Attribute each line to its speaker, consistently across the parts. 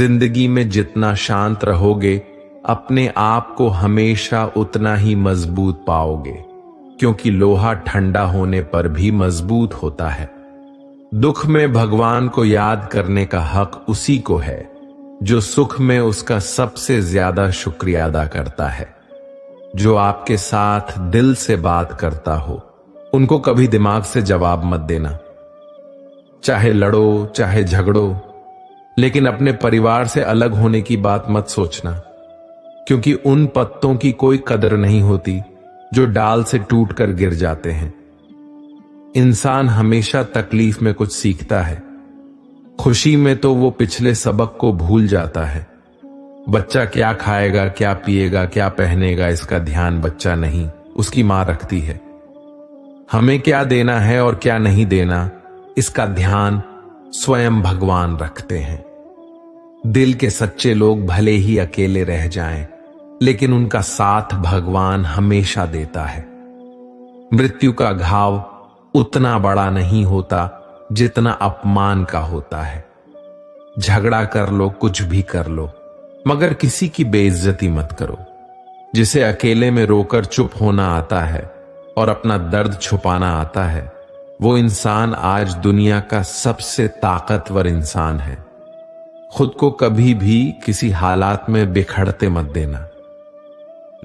Speaker 1: जिंदगी में जितना शांत रहोगे, अपने आप को हमेशा उतना ही मजबूत पाओगे, क्योंकि लोहा ठंडा होने पर भी मजबूत होता है। दुख में भगवान को याद करने का हक उसी को है जो सुख में उसका सबसे ज्यादा शुक्रिया अदा करता है। जो आपके साथ दिल से बात करता हो, उनको कभी दिमाग से जवाब मत देना। चाहे लड़ो, चाहे झगड़ो, लेकिन अपने परिवार से अलग होने की बात मत सोचना, क्योंकि उन पत्तों की कोई कदर नहीं होती जो डाल से टूटकर गिर जाते हैं। इंसान हमेशा तकलीफ में कुछ सीखता है, खुशी में तो वो पिछले सबक को भूल जाता है। बच्चा क्या खाएगा, क्या पिएगा, क्या पहनेगा, इसका ध्यान बच्चा नहीं, उसकी मां रखती है। हमें क्या देना है और क्या नहीं देना, इसका ध्यान स्वयं भगवान रखते हैं। दिल के सच्चे लोग भले ही अकेले रह जाएं, लेकिन उनका साथ भगवान हमेशा देता है। मृत्यु का घाव उतना बड़ा नहीं होता जितना अपमान का होता है। झगड़ा कर लो, कुछ भी कर लो, मगर किसी की बेइज्जती मत करो। जिसे अकेले में रोकर चुप होना आता है और अपना दर्द छुपाना आता है, वो इंसान आज दुनिया का सबसे ताकतवर इंसान है। खुद को कभी भी किसी हालात में बिखरते मत देना।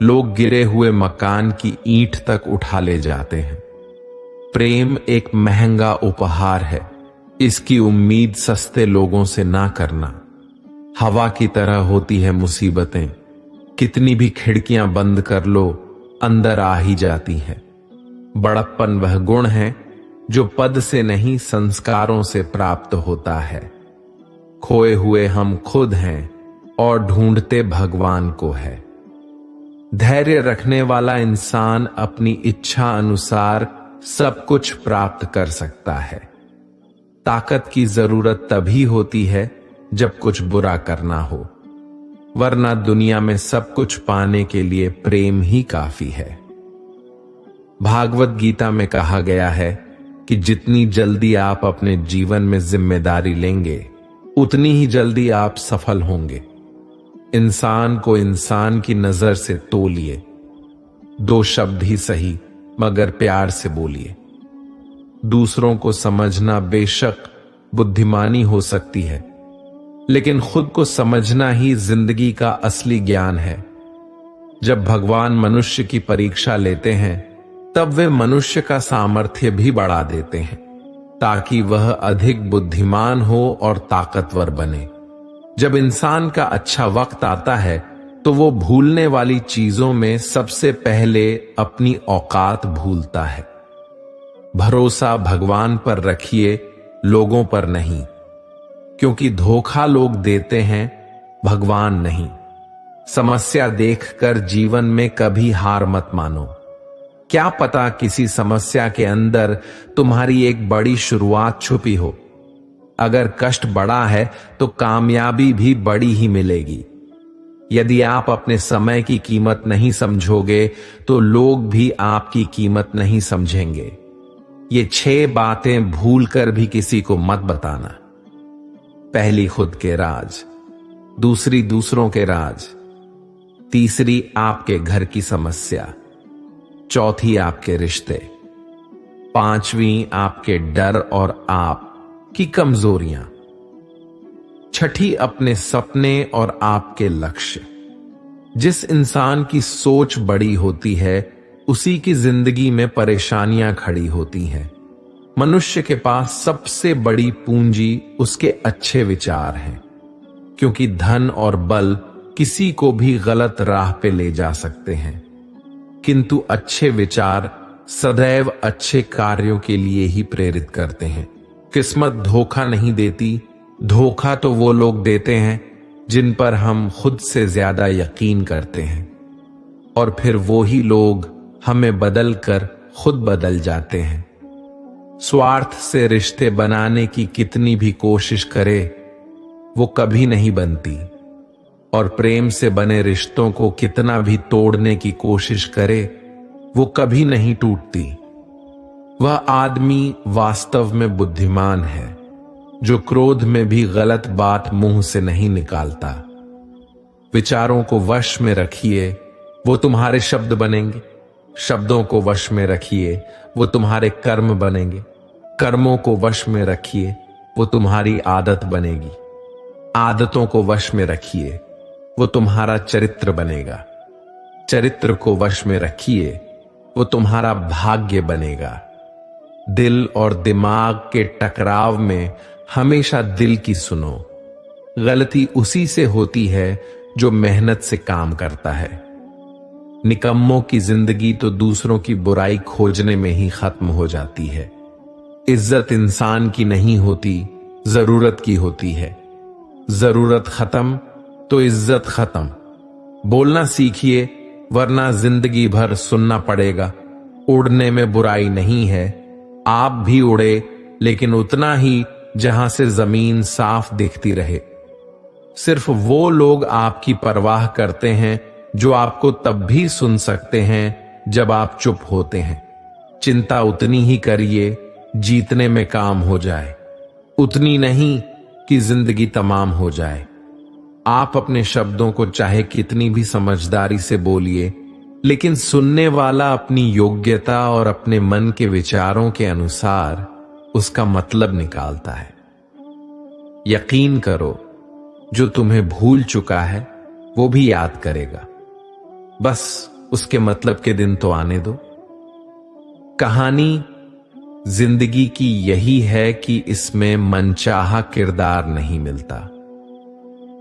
Speaker 1: लोग गिरे हुए मकान की ईंट तक उठा ले जाते हैं। प्रेम एक महंगा उपहार है, इसकी उम्मीद सस्ते लोगों से ना करना। हवा की तरह होती है मुसीबतें, कितनी भी खिड़कियां बंद कर लो, अंदर आ ही जाती है। बड़प्पन वह गुण है जो पद से नहीं, संस्कारों से प्राप्त होता है। खोए हुए हम खुद हैं और ढूंढते भगवान को है। धैर्य रखने वाला इंसान अपनी इच्छा अनुसार सब कुछ प्राप्त कर सकता है। ताकत की जरूरत तभी होती है जब कुछ बुरा करना हो, वरना दुनिया में सब कुछ पाने के लिए प्रेम ही काफी है। भागवत गीता में कहा गया है कि जितनी जल्दी आप अपने जीवन में जिम्मेदारी लेंगे, उतनी ही जल्दी आप सफल होंगे। इंसान को इंसान की नजर से तोलिए। 2 शब्द ही सही, मगर प्यार से बोलिए। दूसरों को समझना बेशक बुद्धिमानी हो सकती है, लेकिन खुद को समझना ही जिंदगी का असली ज्ञान है। जब भगवान मनुष्य की परीक्षा लेते हैं, तब वे मनुष्य का सामर्थ्य भी बढ़ा देते हैं, ताकि वह अधिक बुद्धिमान हो और ताकतवर बने। जब इंसान का अच्छा वक्त आता है, तो वो भूलने वाली चीजों में सबसे पहले अपनी औकात भूलता है। भरोसा भगवान पर रखिए, लोगों पर नहीं, क्योंकि धोखा लोग देते हैं, भगवान नहीं। समस्या देखकर जीवन में कभी हार मत मानो। क्या पता किसी समस्या के अंदर तुम्हारी एक बड़ी शुरुआत छुपी हो। अगर कष्ट बड़ा है तो कामयाबी भी बड़ी ही मिलेगी। यदि आप अपने समय की कीमत नहीं समझोगे, तो लोग भी आपकी कीमत नहीं समझेंगे। ये 6 बातें भूलकर भी किसी को मत बताना। पहली, खुद के राज। दूसरी, दूसरों के राज। तीसरी, आपके घर की समस्या। चौथी, आपके रिश्ते। 5वीं, आपके डर और आप की कमजोरियां। 6ठी, अपने सपने और आपके लक्ष्य। जिस इंसान की सोच बड़ी होती है, उसी की जिंदगी में परेशानियां खड़ी होती हैं। मनुष्य के पास सबसे बड़ी पूंजी उसके अच्छे विचार हैं, क्योंकि धन और बल किसी को भी गलत राह पे ले जा सकते हैं, किंतु अच्छे विचार सदैव अच्छे कार्यों के लिए ही प्रेरित करते हैं। किस्मत धोखा नहीं देती, धोखा तो वो लोग देते हैं जिन पर हम खुद से ज्यादा यकीन करते हैं, और फिर वो ही लोग हमें बदल कर खुद बदल जाते हैं। स्वार्थ से रिश्ते बनाने की कितनी भी कोशिश करे, वो कभी नहीं बनती, और प्रेम से बने रिश्तों को कितना भी तोड़ने की कोशिश करे, वो कभी नहीं टूटती। वह आदमी वास्तव में बुद्धिमान है जो क्रोध में भी गलत बात मुंह से नहीं निकालता। विचारों को वश में रखिए, वो तुम्हारे शब्द बनेंगे। शब्दों को वश में रखिए, वो तुम्हारे कर्म बनेंगे। कर्मों को वश में रखिए, वो तुम्हारी आदत बनेगी। आदतों को वश में रखिए, वो तुम्हारा चरित्र बनेगा। चरित्र को वश में रखिए, वो तुम्हारा भाग्य बनेगा। दिल और दिमाग के टकराव में हमेशा दिल की सुनो। गलती उसी से होती है जो मेहनत से काम करता है। निकम्मों की जिंदगी तो दूसरों की बुराई खोजने में ही खत्म हो जाती है। इज्जत इंसान की नहीं होती, जरूरत की होती है। जरूरत खत्म तो इज्जत खत्म। बोलना सीखिए, वरना जिंदगी भर सुनना पड़ेगा। उड़ने में बुराई नहीं है, आप भी उड़े, लेकिन उतना ही जहां से जमीन साफ दिखती रहे। सिर्फ वो लोग आपकी परवाह करते हैं जो आपको तब भी सुन सकते हैं जब आप चुप होते हैं। चिंता उतनी ही करिए जीतने में काम हो जाए, उतनी नहीं कि जिंदगी तमाम हो जाए। आप अपने शब्दों को चाहे कितनी भी समझदारी से बोलिए, लेकिन सुनने वाला अपनी योग्यता और अपने मन के विचारों के अनुसार उसका मतलब निकालता है। यकीन करो, जो तुम्हें भूल चुका है वो भी याद करेगा। बस उसके मतलब के दिन तो आने दो। कहानी जिंदगी की यही है कि इसमें मनचाहा किरदार नहीं मिलता।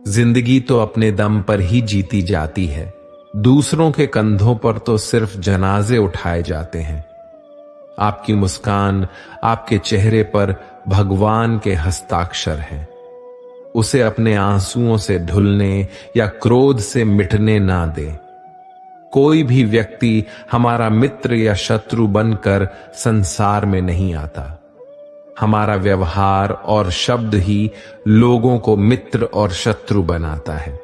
Speaker 1: जिंदगी तो अपने दम पर ही जीती जाती है। दूसरों के कंधों पर तो सिर्फ जनाजे उठाए जाते हैं। आपकी मुस्कान, आपके चेहरे पर भगवान के हस्ताक्षर हैं। उसे अपने आंसुओं से धुलने या क्रोध से मिटने ना दे। कोई भी व्यक्ति हमारा मित्र या शत्रु बनकर संसार में नहीं आता। हमारा व्यवहार और शब्द ही लोगों को मित्र और शत्रु बनाता है।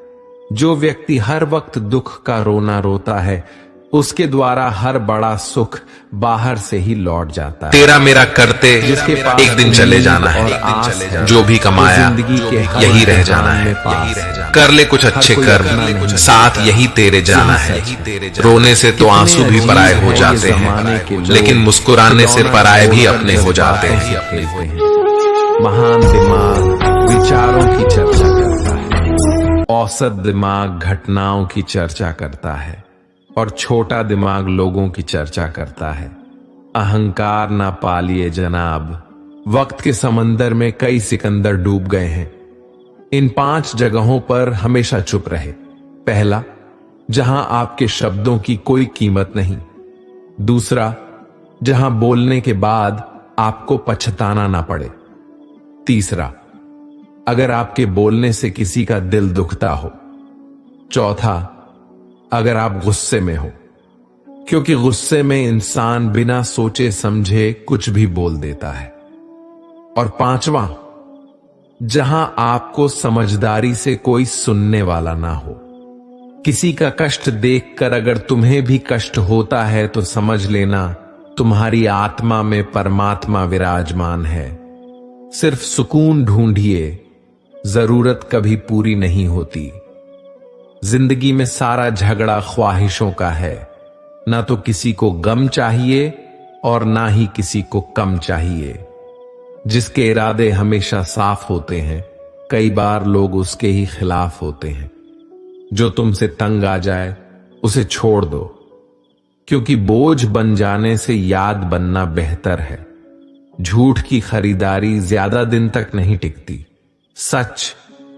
Speaker 1: जो व्यक्ति हर वक्त दुख का रोना रोता है, उसके द्वारा हर बड़ा सुख बाहर से ही लौट जाता है।
Speaker 2: तेरा मेरा करते जिसके पास एक दिन चले जाना है, जो भी कमाया यही रह जाना है। कर ले कुछ अच्छे कर्म, साथ यही तेरे जाना है। रोने से तो आंसू भी पराए हो जाते हैं, लेकिन मुस्कुराने से पराए भी अपने हो जाते हैं।
Speaker 1: महान दिमाग विचारों की चर्चा करता है, औसत दिमाग घटनाओं की चर्चा करता है, और छोटा दिमाग लोगों की चर्चा करता है। अहंकार ना पालिए जनाब, वक्त के समंदर में कई सिकंदर डूब गए हैं। इन 5 जगहों पर हमेशा चुप रहे। पहला, जहां आपके शब्दों की कोई कीमत नहीं। दूसरा, जहां बोलने के बाद आपको पछताना ना पड़े। तीसरा, अगर आपके बोलने से किसी का दिल दुखता हो। चौथा, अगर आप गुस्से में हो, क्योंकि गुस्से में इंसान बिना सोचे समझे कुछ भी बोल देता है। और पांचवा, जहां आपको समझदारी से कोई सुनने वाला ना हो। किसी का कष्ट देखकर अगर तुम्हें भी कष्ट होता है तो समझ लेना तुम्हारी आत्मा में परमात्मा विराजमान है। सिर्फ सुकून ढूंढिए, जरूरत कभी पूरी नहीं होती। जिंदगी में सारा झगड़ा ख्वाहिशों का है। ना तो किसी को गम चाहिए और ना ही किसी को कम चाहिए। जिसके इरादे हमेशा साफ होते हैं, कई बार लोग उसके ही खिलाफ होते हैं। जो तुमसे तंग आ जाए उसे छोड़ दो, क्योंकि बोझ बन जाने से याद बनना बेहतर है। झूठ की खरीदारी ज्यादा दिन तक नहीं टिकती। सच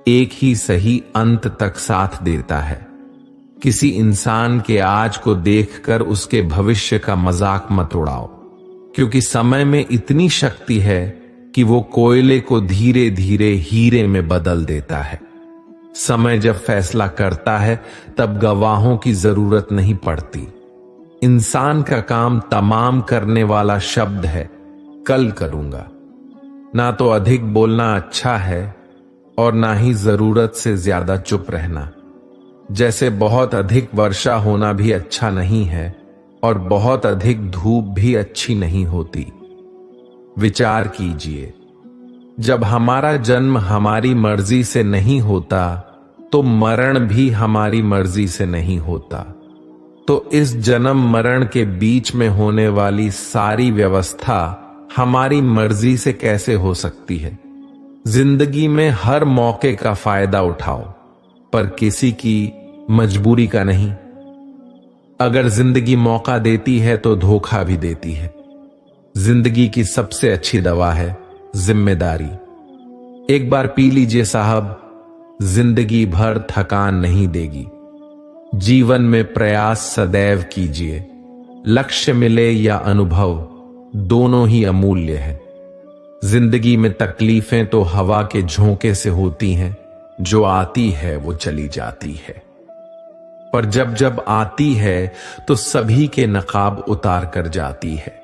Speaker 1: एक ही सही अंत तक साथ देता है। किसी इंसान के आज को देखकर उसके भविष्य का मजाक मत उड़ाओ, क्योंकि समय में इतनी शक्ति है कि वो कोयले को धीरे धीरे हीरे में बदल देता है। समय जब फैसला करता है तब गवाहों की जरूरत नहीं पड़ती। इंसान का काम तमाम करने वाला शब्द है, कल करूंगा। ना तो अधिक बोलना अच्छा है और ना ही जरूरत से ज्यादा चुप रहना। जैसे बहुत अधिक वर्षा होना भी अच्छा नहीं है और बहुत अधिक धूप भी अच्छी नहीं होती। विचार कीजिए, जब हमारा जन्म हमारी मर्जी से नहीं होता तो मरण भी हमारी मर्जी से नहीं होता। तो इस जन्म मरण के बीच में होने वाली सारी व्यवस्था हमारी मर्जी से कैसे हो सकती है? जिंदगी में हर मौके का फायदा उठाओ, पर किसी की मजबूरी का नहीं। अगर जिंदगी मौका देती है तो धोखा भी देती है। जिंदगी की सबसे अच्छी दवा है जिम्मेदारी। एक बार पी लीजिए साहब, जिंदगी भर थकान नहीं देगी। जीवन में प्रयास सदैव कीजिए। लक्ष्य मिले या अनुभव, दोनों ही अमूल्य है। जिंदगी में तकलीफें तो हवा के झोंके से होती हैं, जो आती है वो चली जाती है। पर जब जब आती है तो सभी के नकाब उतार कर जाती है।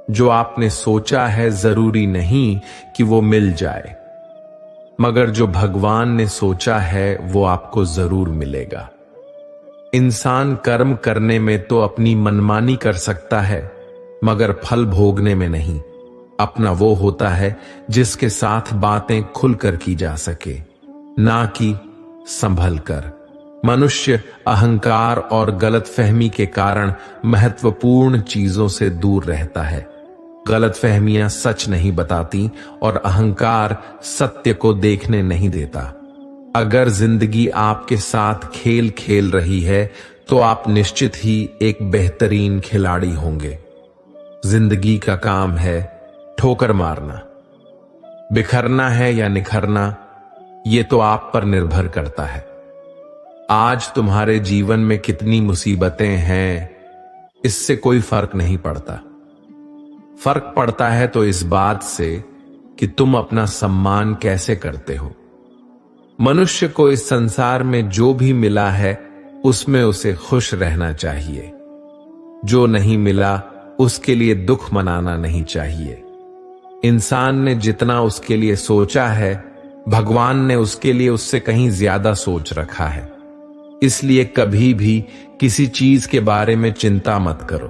Speaker 1: जो आपने सोचा है जरूरी नहीं कि वो मिल जाए, मगर जो भगवान ने सोचा है वो आपको जरूर मिलेगा। इंसान कर्म करने में तो अपनी मनमानी कर सकता है, मगर फल भोगने में नहीं। अपना वो होता है जिसके साथ बातें खुलकर की जा सके, ना कि संभल कर। मनुष्य अहंकार और गलतफहमी के कारण महत्वपूर्ण चीजों से दूर रहता है। गलतफहमियां सच नहीं बताती और अहंकार सत्य को देखने नहीं देता। अगर जिंदगी आपके साथ खेल खेल रही है तो आप निश्चित ही एक बेहतरीन खिलाड़ी होंगे। जिंदगी का काम है ठोकर मारना। बिखरना है या निखरना, ये तो आप पर निर्भर करता है। आज तुम्हारे जीवन में कितनी मुसीबतें हैं, इससे कोई फर्क नहीं पड़ता। फर्क पड़ता है तो इस बात से कि तुम अपना सम्मान कैसे करते हो। मनुष्य को इस संसार में जो भी मिला है उसमें उसे खुश रहना चाहिए। जो नहीं मिला उसके लिए दुख मनाना नहीं चाहिए। इंसान ने जितना उसके लिए सोचा है, भगवान ने उसके लिए उससे कहीं ज्यादा सोच रखा है। इसलिए कभी भी किसी चीज के बारे में चिंता मत करो।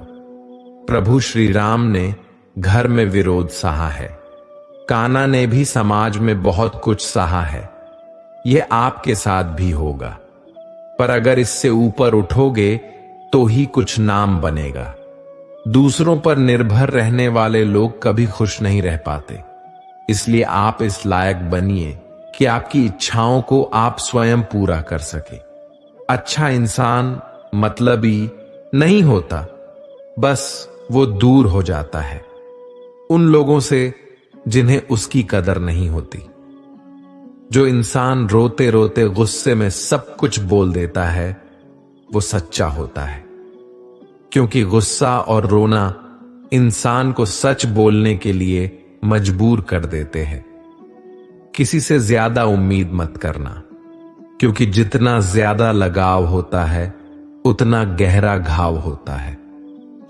Speaker 1: प्रभु श्री राम ने घर में विरोध सहा है, कान्हा ने भी समाज में बहुत कुछ सहा है। यह आपके साथ भी होगा, पर अगर इससे ऊपर उठोगे तो ही कुछ नाम बनेगा। दूसरों पर निर्भर रहने वाले लोग कभी खुश नहीं रह पाते। इसलिए आप इस लायक बनिए कि आपकी इच्छाओं को आप स्वयं पूरा कर सके। अच्छा इंसान मतलबी नहीं होता, बस वो दूर हो जाता है उन लोगों से जिन्हें उसकी कदर नहीं होती। जो इंसान रोते रोते गुस्से में सब कुछ बोल देता है वो सच्चा होता है, क्योंकि गुस्सा और रोना इंसान को सच बोलने के लिए मजबूर कर देते हैं। किसी से ज्यादा उम्मीद मत करना, क्योंकि जितना ज्यादा लगाव होता है उतना गहरा घाव होता है।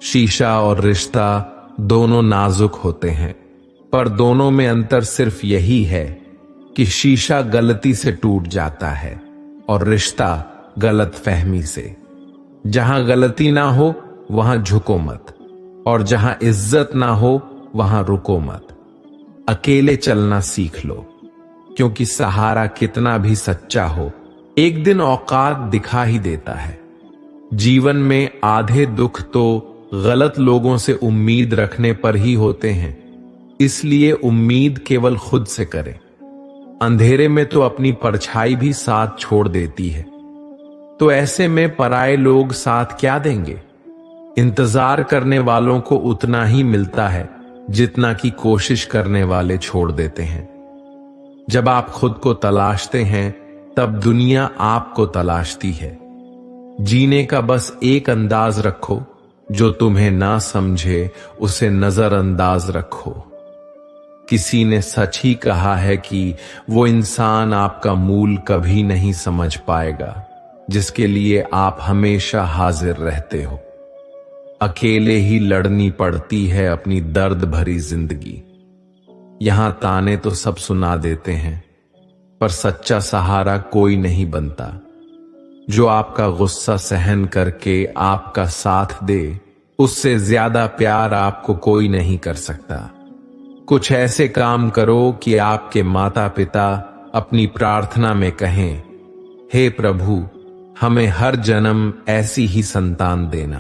Speaker 1: शीशा और रिश्ता दोनों नाजुक होते हैं, पर दोनों में अंतर सिर्फ यही है कि शीशा गलती से टूट जाता है और रिश्ता गलतफहमी से। जहां गलती ना हो वहां झुको मत, और जहां इज्जत ना हो वहां रुको मत। अकेले चलना सीख लो, क्योंकि सहारा कितना भी सच्चा हो एक दिन औकात दिखा ही देता है। जीवन में आधे दुख तो गलत लोगों से उम्मीद रखने पर ही होते हैं, इसलिए उम्मीद केवल खुद से करें। अंधेरे में तो अपनी परछाई भी साथ छोड़ देती है, तो ऐसे में पराये लोग साथ क्या देंगे। इंतजार करने वालों को उतना ही मिलता है जितना कि कोशिश करने वाले छोड़ देते हैं। जब आप खुद को तलाशते हैं तब दुनिया आपको तलाशती है। जीने का बस एक अंदाज रखो, जो तुम्हें ना समझे उसे नजरअंदाज रखो। किसी ने सच ही कहा है कि वो इंसान आपका मूल कभी नहीं समझ पाएगा जिसके लिए आप हमेशा हाजिर रहते हो। अकेले ही लड़नी पड़ती है अपनी दर्द भरी जिंदगी। यहां ताने तो सब सुना देते हैं, पर सच्चा सहारा कोई नहीं बनता। जो आपका गुस्सा सहन करके आपका साथ दे, उससे ज्यादा प्यार आपको कोई नहीं कर सकता। कुछ ऐसे काम करो कि आपके माता पिता अपनी प्रार्थना में कहें, हे प्रभु, हमें हर जन्म ऐसी ही संतान देना,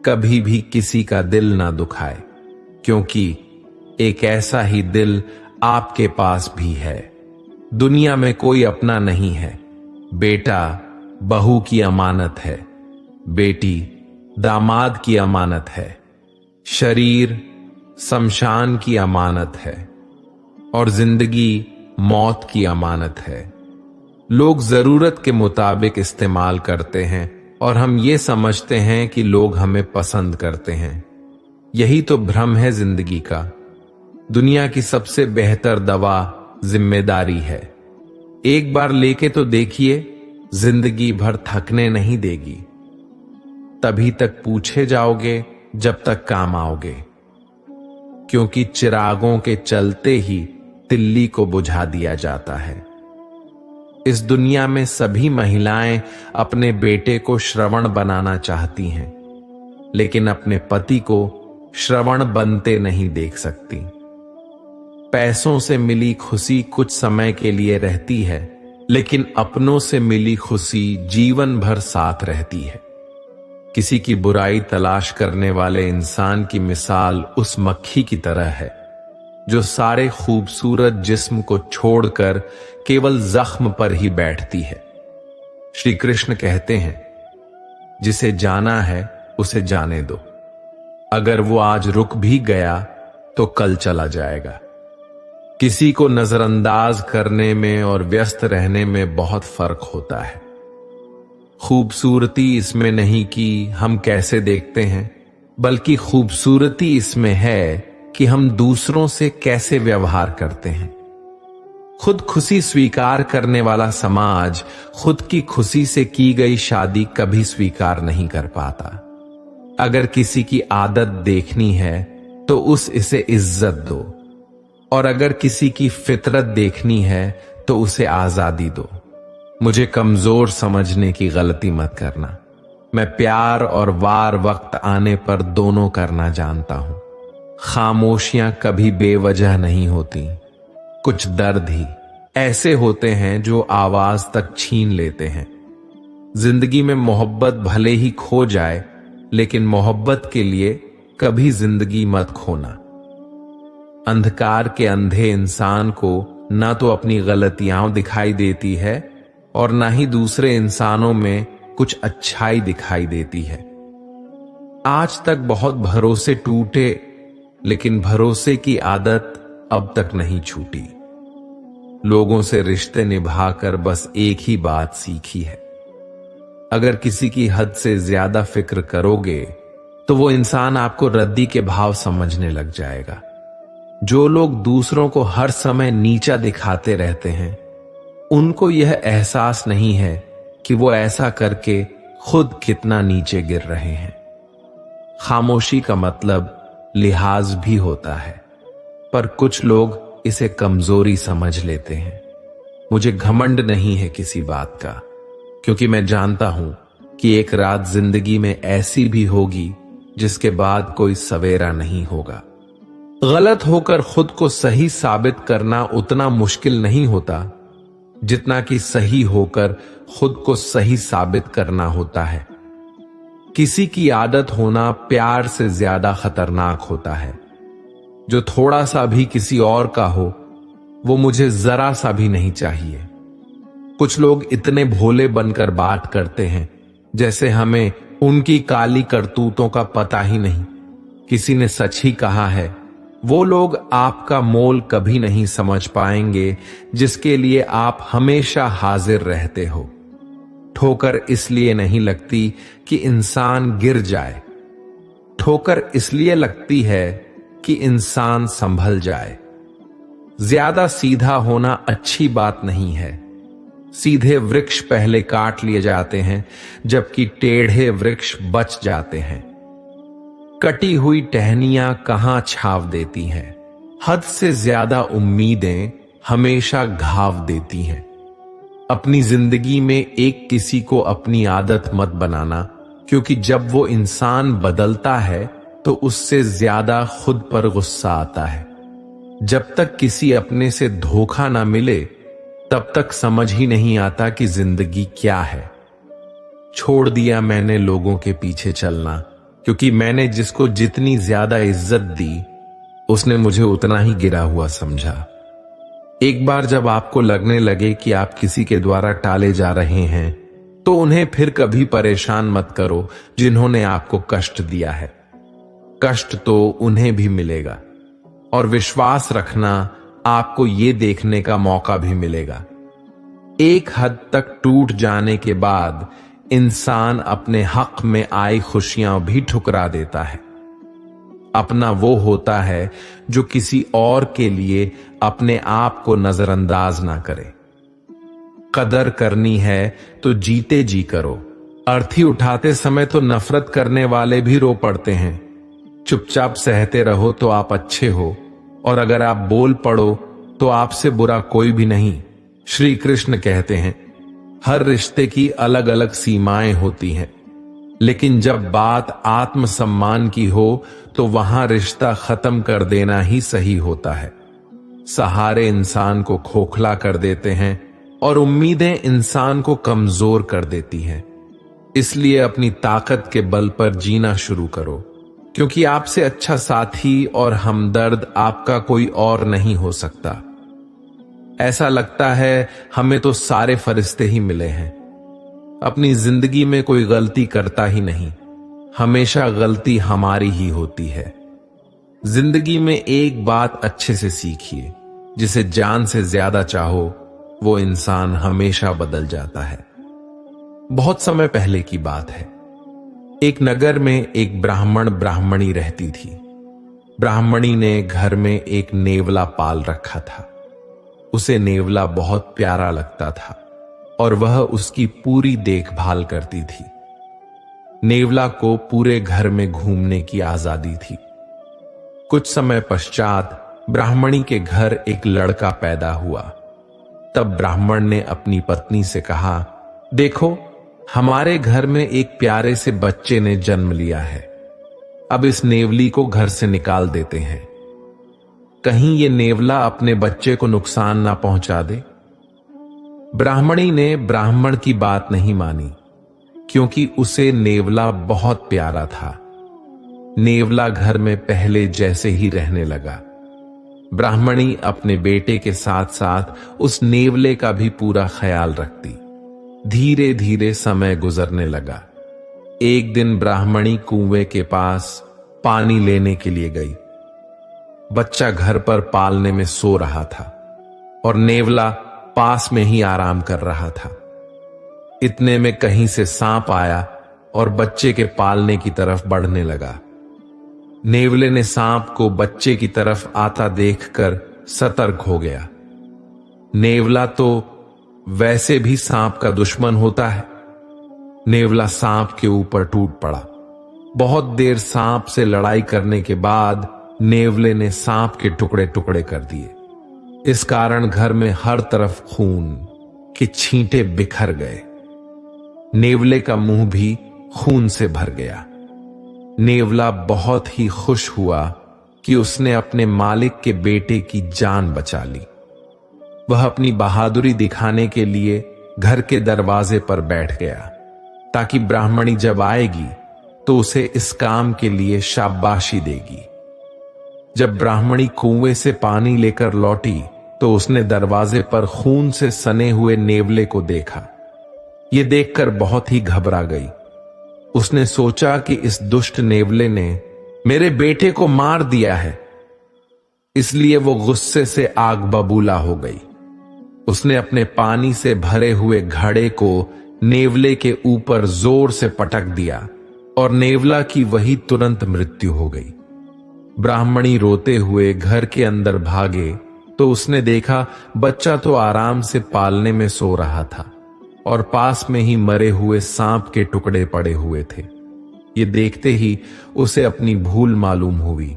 Speaker 1: कभी भी किसी का दिल ना दुखाए, क्योंकि एक ऐसा ही दिल आपके पास भी है। दुनिया में कोई अपना नहीं है। बेटा बहू की अमानत है, बेटी दामाद की अमानत है, शरीर शमशान की अमानत है और जिंदगी मौत की अमानत है। लोग जरूरत के मुताबिक इस्तेमाल करते हैं और हम ये समझते हैं कि लोग हमें पसंद करते हैं। यही तो भ्रम है जिंदगी का। दुनिया की सबसे बेहतर दवा जिम्मेदारी है। एक बार लेके तो देखिए, जिंदगी भर थकने नहीं देगी। तभी तक पूछे जाओगे जब तक काम आओगे, क्योंकि चिरागों के चलते ही तिल्ली को बुझा दिया जाता है। इस दुनिया में सभी महिलाएं अपने बेटे को श्रवण बनाना चाहती हैं, लेकिन अपने पति को श्रवण बनते नहीं देख सकती। पैसों से मिली खुशी कुछ समय के लिए रहती है, लेकिन अपनों से मिली खुशी जीवन भर साथ रहती है। किसी की बुराई तलाश करने वाले इंसान की मिसाल उस मक्खी की तरह है जो सारे खूबसूरत जिस्म को छोड़कर केवल जख्म पर ही बैठती है। श्री कृष्ण कहते हैं, जिसे जाना है उसे जाने दो। अगर वो आज रुक भी गया तो कल चला जाएगा। किसी को नजरअंदाज करने में और व्यस्त रहने में बहुत फर्क होता है। खूबसूरती इसमें नहीं कि हम कैसे देखते हैं, बल्कि खूबसूरती इसमें है कि हम दूसरों से कैसे व्यवहार करते हैं। खुद खुशी स्वीकार करने वाला समाज खुद की खुशी से की गई शादी कभी स्वीकार नहीं कर पाता। अगर किसी की आदत देखनी है तो इसे इज्जत दो, और अगर किसी की फितरत देखनी है तो उसे आजादी दो। मुझे कमजोर समझने की गलती मत करना। मैं प्यार और वार वक्त आने पर दोनों करना जानता हूं। खामोशियां कभी बेवजह नहीं होती। कुछ दर्द ही ऐसे होते हैं जो आवाज तक छीन लेते हैं। जिंदगी में मोहब्बत भले ही खो जाए, लेकिन मोहब्बत के लिए कभी जिंदगी मत खोना। अंधकार के अंधे इंसान को ना तो अपनी गलतियां दिखाई देती है और ना ही दूसरे इंसानों में कुछ अच्छाई दिखाई देती है। आज तक बहुत भरोसे टूटे, लेकिन भरोसे की आदत अब तक नहीं छूटी। लोगों से रिश्ते निभाकर बस एक ही बात सीखी है, अगर किसी की हद से ज्यादा फिक्र करोगे तो वो इंसान आपको रद्दी के भाव समझने लग जाएगा। जो लोग दूसरों को हर समय नीचा दिखाते रहते हैं, उनको यह एहसास नहीं है कि वो ऐसा करके खुद कितना नीचे गिर रहे हैं। खामोशी का मतलब लिहाज भी होता है, पर कुछ लोग इसे कमजोरी समझ लेते हैं। मुझे घमंड नहीं है किसी बात का, क्योंकि मैं जानता हूं कि एक रात जिंदगी में ऐसी भी होगी जिसके बाद कोई सवेरा नहीं होगा। गलत होकर खुद को सही साबित करना उतना मुश्किल नहीं होता जितना कि सही होकर खुद को सही साबित करना होता है। किसी की आदत होना प्यार से ज्यादा खतरनाक होता है। जो थोड़ा सा भी किसी और का हो, वो मुझे जरा सा भी नहीं चाहिए। कुछ लोग इतने भोले बनकर बात करते हैं जैसे हमें उनकी काली करतूतों का पता ही नहीं। किसी ने सच ही कहा है, वो लोग आपका मोल कभी नहीं समझ पाएंगे जिसके लिए आप हमेशा हाजिर रहते हो। ठोकर इसलिए नहीं लगती कि इंसान गिर जाए, ठोकर इसलिए लगती है कि इंसान संभल जाए। ज्यादा सीधा होना अच्छी बात नहीं है। सीधे वृक्ष पहले काट लिए जाते हैं, जबकि टेढ़े वृक्ष बच जाते हैं। कटी हुई टहनियां कहां छाव देती हैं। हद से ज्यादा उम्मीदें हमेशा घाव देती हैं। अपनी जिंदगी में एक किसी को अपनी आदत मत बनाना, क्योंकि जब वो इंसान बदलता है तो उससे ज्यादा खुद पर गुस्सा आता है। जब तक किसी अपने से धोखा ना मिले तब तक समझ ही नहीं आता कि जिंदगी क्या है। छोड़ दिया मैंने लोगों के पीछे चलना, क्योंकि मैंने जिसको जितनी ज्यादा इज्जत दी उसने मुझे उतना ही गिरा हुआ समझा। एक बार जब आपको लगने लगे कि आप किसी के द्वारा टाले जा रहे हैं तो उन्हें फिर कभी परेशान मत करो जिन्होंने आपको कष्ट दिया है। कष्ट तो उन्हें भी मिलेगा और विश्वास रखना आपको ये देखने का मौका भी मिलेगा। एक हद तक टूट जाने के बाद इंसान अपने हक में आई खुशियां भी ठुकरा देता है। अपना वो होता है जो किसी और के लिए अपने आप को नजरअंदाज ना करे। कदर करनी है तो जीते जी करो। अर्थी उठाते समय तो नफरत करने वाले भी रो पड़ते हैं। चुपचाप सहते रहो तो आप अच्छे हो, और अगर आप बोल पड़ो तो आपसे बुरा कोई भी नहीं। श्री कृष्ण कहते हैं, हर रिश्ते की अलग अलग सीमाएं होती हैं, लेकिन जब बात आत्मसम्मान की हो तो वहां रिश्ता खत्म कर देना ही सही होता है। सहारे इंसान को खोखला कर देते हैं और उम्मीदें इंसान को कमजोर कर देती हैं। इसलिए अपनी ताकत के बल पर जीना शुरू करो, क्योंकि आपसे अच्छा साथी और हमदर्द आपका कोई और नहीं हो सकता। ऐसा लगता है हमें तो सारे फरिश्ते ही मिले हैं। अपनी जिंदगी में कोई गलती करता ही नहीं, हमेशा गलती हमारी ही होती है। जिंदगी में एक बात अच्छे से सीखिए, जिसे जान से ज्यादा चाहो वो इंसान हमेशा बदल जाता है। बहुत समय पहले की बात है। एक नगर में एक ब्राह्मण ब्राह्मणी रहती थी। ब्राह्मणी ने घर में एक नेवला पाल रखा था। उसे नेवला बहुत प्यारा लगता था और वह उसकी पूरी देखभाल करती थी। नेवला को पूरे घर में घूमने की आजादी थी। कुछ समय पश्चात ब्राह्मणी के घर एक लड़का पैदा हुआ। तब ब्राह्मण ने अपनी पत्नी से कहा, देखो, हमारे घर में एक प्यारे से बच्चे ने जन्म लिया है। अब इस नेवली को घर से निकाल देते हैं, कहीं ये नेवला अपने बच्चे को नुकसान ना पहुंचा दे। ब्राह्मणी ने ब्राह्मण की बात नहीं मानी, क्योंकि उसे नेवला बहुत प्यारा था। नेवला घर में पहले जैसे ही रहने लगा। ब्राह्मणी अपने बेटे के साथ साथ उस नेवले का भी पूरा ख्याल रखती। धीरे धीरे समय गुजरने लगा। एक दिन ब्राह्मणी कुएं के पास पानी लेने के लिए गई। बच्चा घर पर पालने में सो रहा था और नेवला पास में ही आराम कर रहा था। इतने में कहीं से सांप आया और बच्चे के पालने की तरफ बढ़ने लगा। नेवले ने सांप को बच्चे की तरफ आता देखकर सतर्क हो गया। नेवला तो वैसे भी सांप का दुश्मन होता है। नेवला सांप के ऊपर टूट पड़ा। बहुत देर सांप से लड़ाई करने के बाद नेवले ने सांप के टुकड़े टुकड़े कर दिए। इस कारण घर में हर तरफ खून के छींटे बिखर गए। नेवले का मुंह भी खून से भर गया। नेवला बहुत ही खुश हुआ कि उसने अपने मालिक के बेटे की जान बचा ली। वह अपनी बहादुरी दिखाने के लिए घर के दरवाजे पर बैठ गया, ताकि ब्राह्मणी जब आएगी तो उसे इस काम के लिए शाबाशी देगी। जब ब्राह्मणी कुएं से पानी लेकर लौटी तो उसने दरवाजे पर खून से सने हुए नेवले को देखा। यह देखकर बहुत ही घबरा गई। उसने सोचा कि इस दुष्ट नेवले ने मेरे बेटे को मार दिया है, इसलिए वो गुस्से से आग बबूला हो गई। उसने अपने पानी से भरे हुए घड़े को नेवले के ऊपर जोर से पटक दिया और नेवला की वही तुरंत मृत्यु हो गई। ब्राह्मणी रोते हुए घर के अंदर भागे तो उसने देखा बच्चा तो आराम से पालने में सो रहा था और पास में ही मरे हुए सांप के टुकड़े पड़े हुए थे। ये देखते ही उसे अपनी भूल मालूम हुई।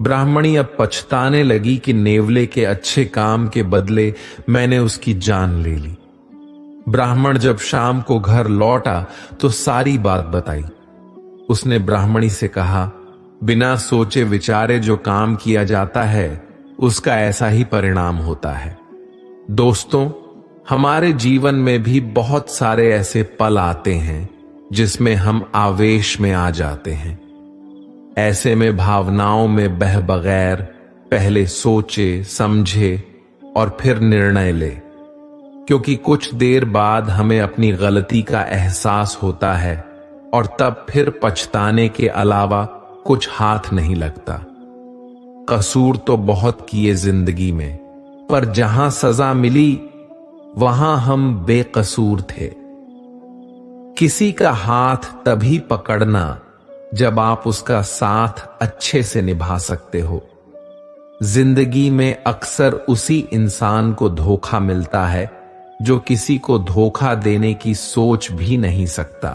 Speaker 1: ब्राह्मणी अब पछताने लगी कि नेवले के अच्छे काम के बदले मैंने उसकी जान ले ली। ब्राह्मण जब शाम को घर लौटा तो सारी बात बताई। उसने ब्राह्मणी से कहा, बिना सोचे विचारे जो काम किया जाता है उसका ऐसा ही परिणाम होता है। दोस्तों, हमारे जीवन में भी बहुत सारे ऐसे पल आते हैं जिसमें हम आवेश में आ जाते हैं। ऐसे में भावनाओं में बह बगैर पहले सोचे, समझे और फिर निर्णय ले, क्योंकि कुछ देर बाद हमें अपनी गलती का एहसास होता है और तब फिर पछताने के अलावा कुछ हाथ नहीं लगता। कसूर तो बहुत किए जिंदगी में, पर जहां सजा मिली वहां हम बेकसूर थे। किसी का हाथ तभी पकड़ना जब आप उसका साथ अच्छे से निभा सकते हो। जिंदगी में अक्सर उसी इंसान को धोखा मिलता है जो किसी को धोखा देने की सोच भी नहीं सकता।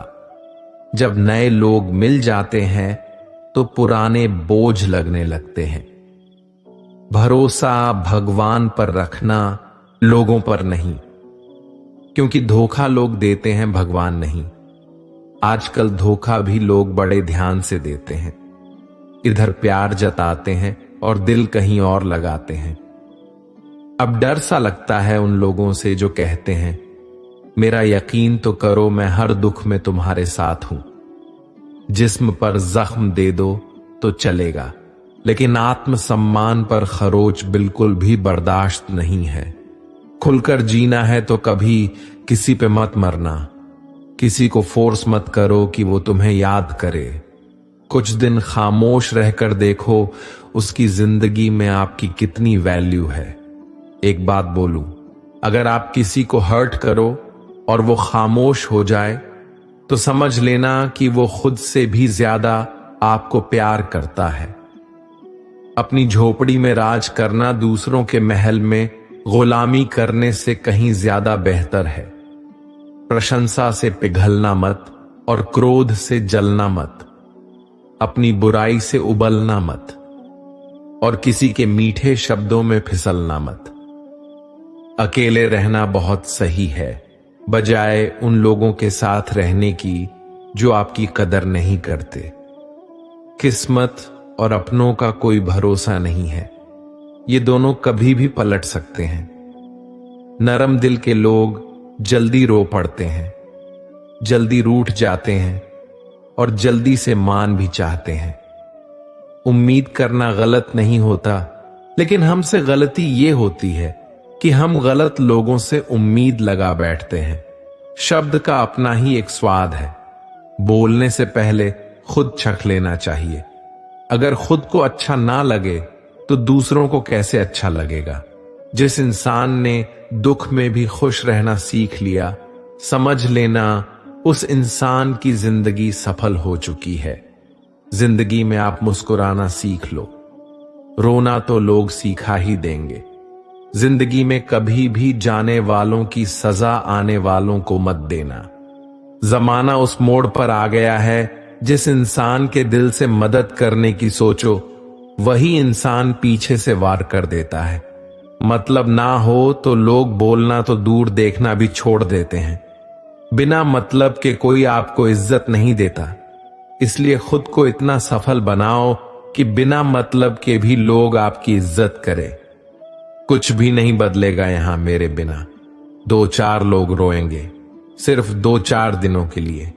Speaker 1: जब नए लोग मिल जाते हैं तो पुराने बोझ लगने लगते हैं। भरोसा भगवान पर रखना, लोगों पर नहीं, क्योंकि धोखा लोग देते हैं, भगवान नहीं। आजकल धोखा भी लोग बड़े ध्यान से देते हैं। इधर प्यार जताते हैं और दिल कहीं और लगाते हैं। अब डर सा लगता है उन लोगों से जो कहते हैं, मेरा यकीन तो करो मैं हर दुख में तुम्हारे साथ हूं। जिस्म पर जख्म दे दो तो चलेगा, लेकिन आत्मसम्मान पर खरोच बिल्कुल भी बर्दाश्त नहीं है। खुलकर जीना है तो कभी किसी पे मत मरना। किसी को फोर्स मत करो कि वो तुम्हें याद करे। कुछ दिन खामोश रहकर देखो उसकी जिंदगी में आपकी कितनी वैल्यू है। एक बात बोलूं, अगर आप किसी को हर्ट करो और वो खामोश हो जाए तो समझ लेना कि वो खुद से भी ज्यादा आपको प्यार करता है। अपनी झोपड़ी में राज करना दूसरों के महल में गुलामी करने से कहीं ज्यादा बेहतर है। प्रशंसा से पिघलना मत और क्रोध से जलना मत। अपनी बुराई से उबलना मत और किसी के मीठे शब्दों में फिसलना मत। अकेले रहना बहुत सही है, बजाय उन लोगों के साथ रहने की जो आपकी कदर नहीं करते। किस्मत और अपनों का कोई भरोसा नहीं है, ये दोनों कभी भी पलट सकते हैं। नरम दिल के लोग जल्दी रो पड़ते हैं, जल्दी रूठ जाते हैं और जल्दी से मान भी चाहते हैं। उम्मीद करना गलत नहीं होता, लेकिन हमसे गलती ये होती है कि हम गलत लोगों से उम्मीद लगा बैठते हैं। शब्द का अपना ही एक स्वाद है। बोलने से पहले खुद चख लेना चाहिए। अगर खुद को अच्छा ना लगे तो दूसरों को कैसे अच्छा लगेगा। जिस इंसान ने दुख में भी खुश रहना सीख लिया, समझ लेना उस इंसान की जिंदगी सफल हो चुकी है। जिंदगी में आप मुस्कुराना सीख लो, रोना तो लोग सिखा ही देंगे। जिंदगी में कभी भी जाने वालों की सजा आने वालों को मत देना। जमाना उस मोड़ पर आ गया है, जिस इंसान के दिल से मदद करने की सोचो वही इंसान पीछे से वार कर देता है। मतलब ना हो तो लोग बोलना तो दूर देखना भी छोड़ देते हैं। बिना मतलब के कोई आपको इज्जत नहीं देता, इसलिए खुद को इतना सफल बनाओ कि बिना मतलब के भी लोग आपकी इज्जत करें। कुछ भी नहीं बदलेगा यहां मेरे बिना। 2-4 लोग रोएंगे, सिर्फ 2-4 दिनों के लिए।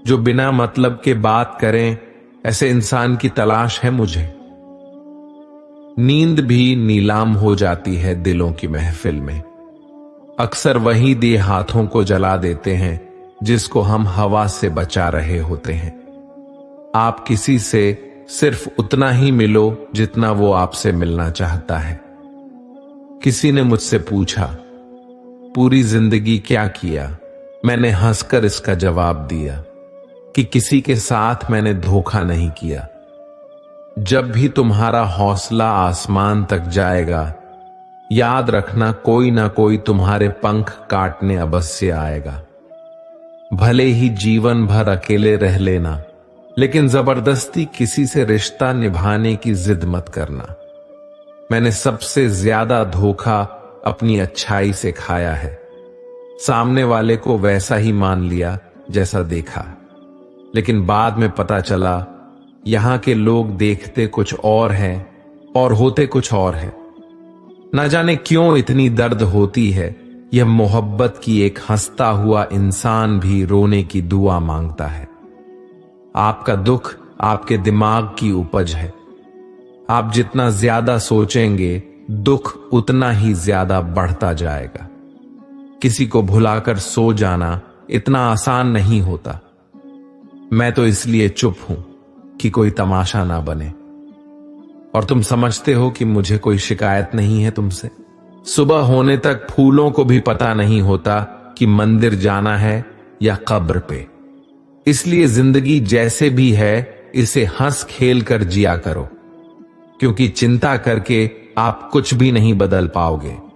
Speaker 1: जो बिना मतलब के बात करें, ऐसे इंसान की तलाश है मुझे। नींद भी नीलाम हो जाती है दिलों की महफिल में। अक्सर वही दिए हाथों को जला देते हैं जिसको हम हवा से बचा रहे होते हैं। आप किसी से सिर्फ उतना ही मिलो जितना वो आपसे मिलना चाहता है। किसी ने मुझसे पूछा, पूरी जिंदगी क्या किया? मैंने हंसकर इसका जवाब दिया कि किसी के साथ मैंने धोखा नहीं किया। जब भी तुम्हारा हौसला आसमान तक जाएगा, याद रखना कोई ना कोई तुम्हारे पंख काटने अवश्य आएगा। भले ही जीवन भर अकेले रह लेना, लेकिन जबरदस्ती किसी से रिश्ता निभाने की जिद मत करना। मैंने सबसे ज्यादा धोखा अपनी अच्छाई से खाया है। सामने वाले को वैसा ही मान लिया जैसा देखा, लेकिन बाद में पता चला यहां के लोग देखते कुछ और हैं और होते कुछ और हैं। ना जाने क्यों इतनी दर्द होती है, यह मोहब्बत की एक हंसता हुआ इंसान भी रोने की दुआ मांगता है। आपका दुख आपके दिमाग की उपज है। आप जितना ज्यादा सोचेंगे, दुख उतना ही ज्यादा बढ़ता जाएगा। किसी को भुलाकर सो जाना इतना आसान नहीं होता। मैं तो इसलिए चुप हूं कि कोई तमाशा ना बने। और तुम समझते हो कि मुझे कोई शिकायत नहीं है तुमसे। सुबह होने तक फूलों को भी पता नहीं होता कि मंदिर जाना है या कब्र पे। इसलिए जिंदगी जैसे भी है, इसे हंस खेल कर जिया करो, क्योंकि चिंता करके आप कुछ भी नहीं बदल पाओगे।